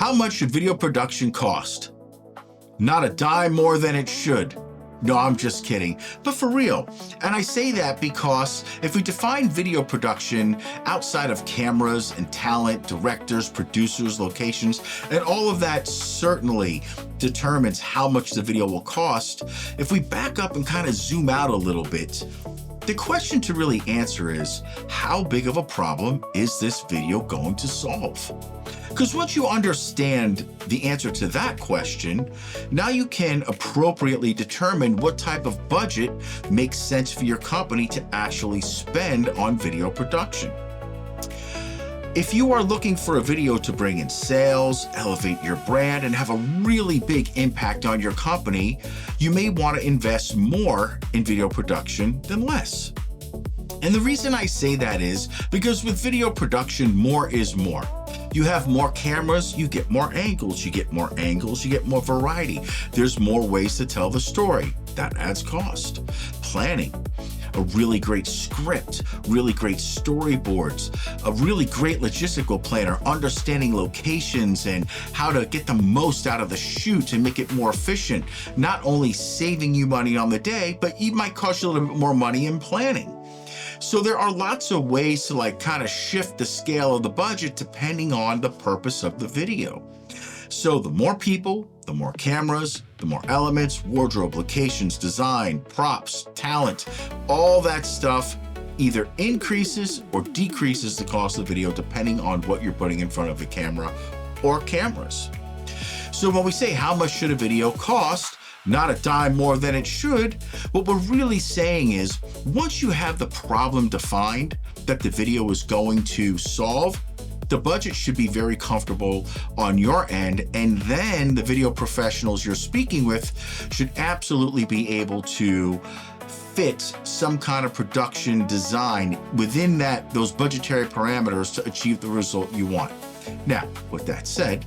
How much should video production cost? Not a dime more than it should. No, I'm just kidding, but for real. And I say that because if we define video production outside of cameras and talent, directors, producers, locations, and all of that certainly determines how much the video will cost. If we back up and kind of zoom out a little bit, the question to really answer is, how big of a problem is this video going to solve? Because once you understand the answer to that question, now you can appropriately determine what type of budget makes sense for your company to actually spend on video production. If you are looking for a video to bring in sales, elevate your brand, and have a really big impact on your company, you may want to invest more in video production than less. And the reason I say that is because with video production, more is more. You have more cameras, you get more angles, you get more angles, you get more variety. There's more ways to tell the story. That adds cost. Planning, a really great script, really great storyboards, a really great logistical planner, understanding locations and how to get the most out of the shoot and make it more efficient. Not only saving you money on the day, but it might cost you a little bit more money in planning. So there are lots of ways to kind of shift the scale of the budget depending on the purpose of the video. So the more people, the more cameras, the more elements, wardrobe, locations, design, props, talent, all that stuff either increases or decreases the cost of the video depending on what you're putting in front of the camera or cameras. So when we say how much should a video cost, not a dime more than it should, what we're really saying is once you have the problem defined that the video is going to solve, the budget should be very comfortable on your end, and then the video professionals you're speaking with should absolutely be able to fit some kind of production design within those budgetary parameters to achieve the result you want. Now, with that said,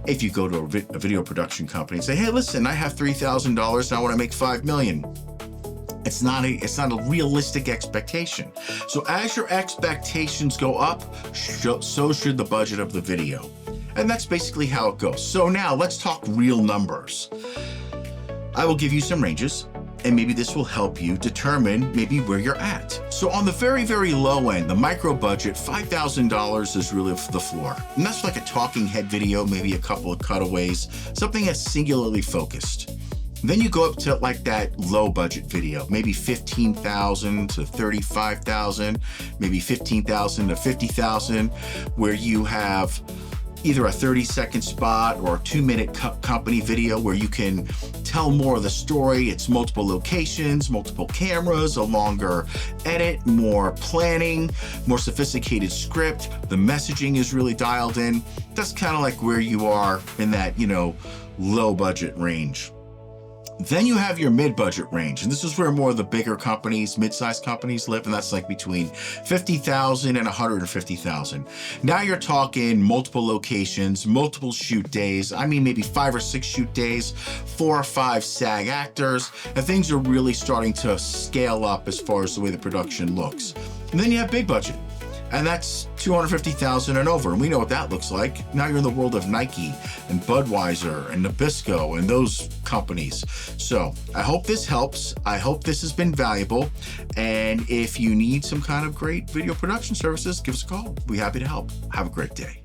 if you go to a video production company and say, hey, listen, I have $3,000 and I want to make $5 million. It's not a realistic expectation. So as your expectations go up, so should the budget of the video. And that's basically how it goes. So now let's talk real numbers. I will give you some ranges, and maybe this will help you determine maybe where you're at. So on the very, very low end, the micro budget, $5,000 is really the floor. And that's like a talking head video, maybe a couple of cutaways, something that's singularly focused. Then you go up to that low budget video, maybe $15,000 to $35,000, maybe $15,000 to $50,000, where you have either a 30-second spot or a 2-minute company video where you can tell more of the story. It's multiple locations, multiple cameras, a longer edit, more planning, more sophisticated script. The messaging is really dialed in. That's kind of like where you are in that, low budget range. Then you have your mid-budget range, and this is where more of the bigger companies, mid-sized companies live, and that's between $50,000 and $150,000. Now you're talking multiple locations, multiple shoot days. I mean, maybe 5 or 6 shoot days, 4 or 5 SAG actors, and things are really starting to scale up as far as the way the production looks. And then you have big budget, and that's $250,000 and over, and we know what that looks like. Now you're in the world of Nike and Budweiser and Nabisco and those companies. So I hope this helps. I hope this has been valuable. And if you need some kind of great video production services, give us a call. We'll be happy to help. Have a great day.